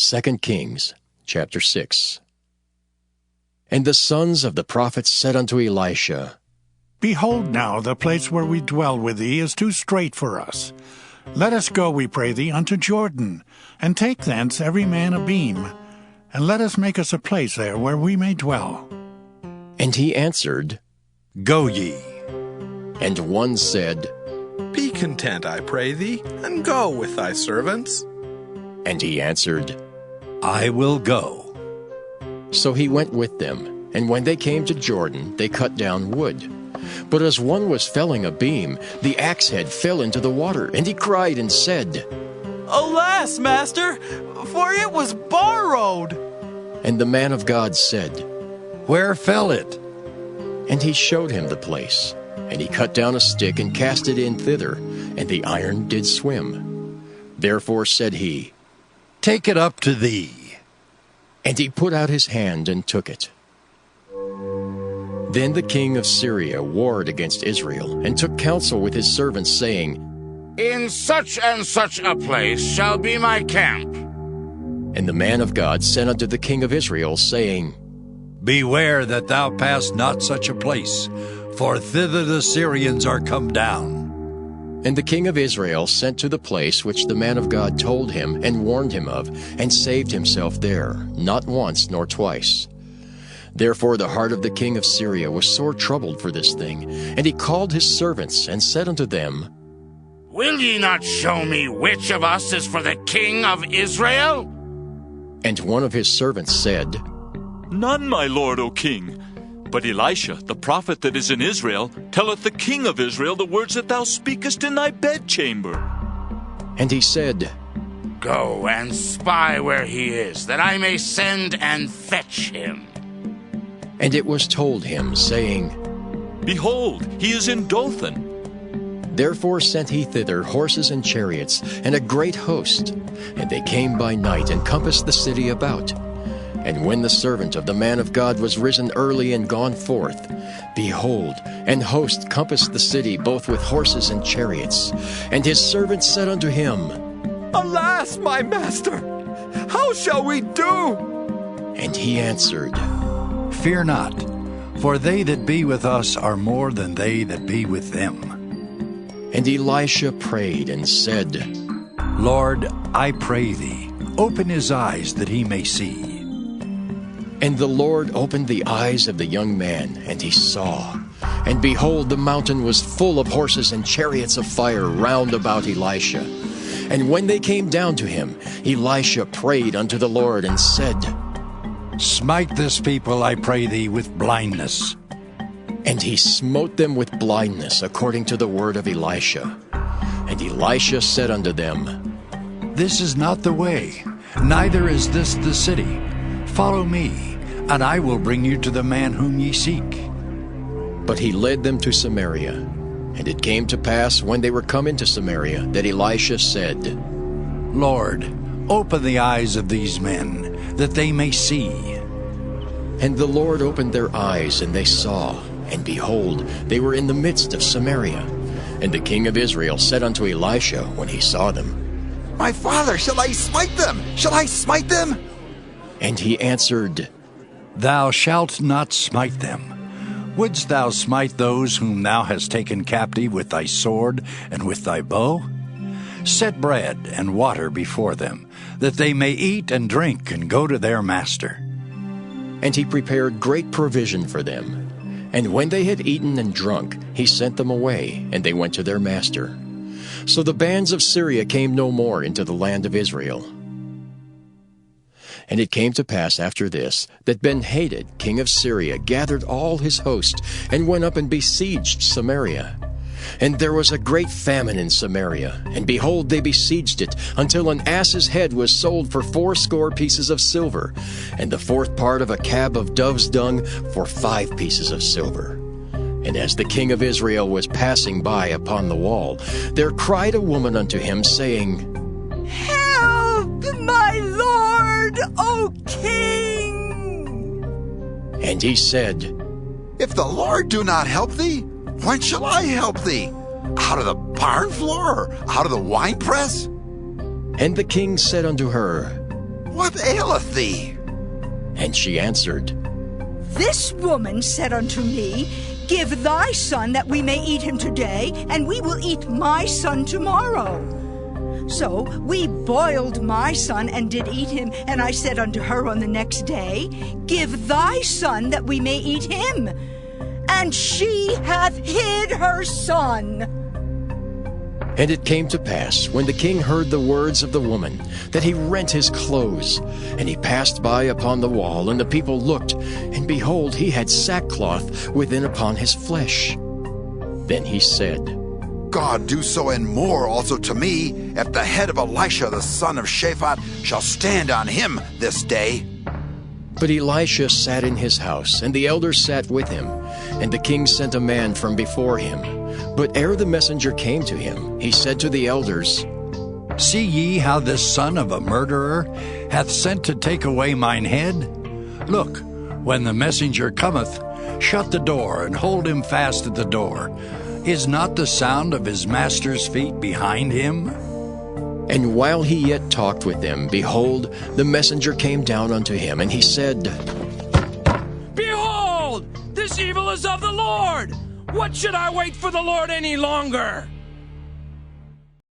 2 Kings chapter 6. And the sons of the prophets said unto Elisha, Behold now, the place where we dwell with thee is too strait for us. Let us go, we pray thee, unto Jordan, and take thence every man a beam, and let us make us a place there where we may dwell. And he answered, Go ye. And one said, Be content, I pray thee, and go with thy servants. And he answered, I will go. So he went with them, and when they came to Jordan, they cut down wood. But as one was felling a beam, the axe head fell into the water, and he cried and said, Alas, master, for it was borrowed. And the man of God said, Where fell it? And he showed him the place. And he cut down a stick and cast it in thither, and the iron did swim. Therefore said he, Take it up to thee. And he put out his hand and took it. Then the king of Syria warred against Israel, and took counsel with his servants, saying, In such and such a place shall be my camp. And the man of God sent unto the king of Israel, saying, Beware that thou pass not such a place, for thither the Syrians are come down. And the king of Israel sent to the place which the man of God told him and warned him of, and saved himself there, not once nor twice. Therefore the heart of the king of Syria was sore troubled for this thing, and he called his servants, and said unto them, Will ye not show me which of us is for the king of Israel? And one of his servants said, None, my lord, O king. But Elisha, the prophet that is in Israel, telleth the king of Israel the words that thou speakest in thy bedchamber. And he said, Go and spy where he is, that I may send and fetch him. And it was told him, saying, Behold, he is in Dothan. Therefore sent he thither horses and chariots, and a great host. And they came by night, and compassed the city about. And when the servant of the man of God was risen early and gone forth, behold, an host compassed the city both with horses and chariots. And his servant said unto him, Alas, my master, how shall we do? And he answered, Fear not, for they that be with us are more than they that be with them. And Elisha prayed and said, Lord, I pray thee, open his eyes that he may see. And the Lord opened the eyes of the young man, and he saw. And behold, the mountain was full of horses and chariots of fire round about Elisha. And when they came down to him, Elisha prayed unto the Lord, and said, Smite this people, I pray thee, with blindness. And he smote them with blindness, according to the word of Elisha. And Elisha said unto them, This is not the way, neither is this the city. Follow me, and I will bring you to the man whom ye seek. But he led them to Samaria. And it came to pass, when they were come into Samaria, that Elisha said, Lord, open the eyes of these men, that they may see. And the Lord opened their eyes, and they saw. And behold, they were in the midst of Samaria. And the king of Israel said unto Elisha, when he saw them, My father, shall I smite them? Shall I smite them? And he answered, Thou shalt not smite them. Wouldst thou smite those whom thou hast taken captive with thy sword and with thy bow? Set bread and water before them, that they may eat and drink and go to their master. And he prepared great provision for them. And when they had eaten and drunk, he sent them away, and they went to their master. So the bands of Syria came no more into the land of Israel. And it came to pass after this, that Ben-Hadad, king of Syria, gathered all his host, and went up and besieged Samaria. And there was a great famine in Samaria, and behold, they besieged it, until an ass's head was sold for 80 pieces of silver, and the 4th part of a cab of dove's dung for 5 pieces of silver. And as the king of Israel was passing by upon the wall, there cried a woman unto him, saying, Help, my lord, O king! And he said, If the Lord do not help thee, when shall I help thee? Out of the barn floor, or out of the winepress? And the king said unto her, what aileth thee? And she answered, This woman said unto me, Give thy son that we may eat him today, and we will eat my son tomorrow. So we boiled my son and did eat him, and I said unto her on the next day, Give thy son that we may eat him. And she hath hid her son. And it came to pass, when the king heard the words of the woman, that he rent his clothes. And he passed by upon the wall, and the people looked, and behold, he had sackcloth within upon his flesh. Then he said, God do so and more also to me, if the head of Elisha the son of Shaphat shall stand on him this day. But Elisha sat in his house, and the elders sat with him. And the king sent a man from before him. But ere the messenger came to him, he said to the elders, See ye how this son of a murderer hath sent to take away mine head? Look, when the messenger cometh, shut the door, and hold him fast at the door. Is not the sound of his master's feet behind him? And while he yet talked with them, behold, the messenger came down unto him, and he said, Behold, this evil is of the Lord. What should I wait for the Lord any longer?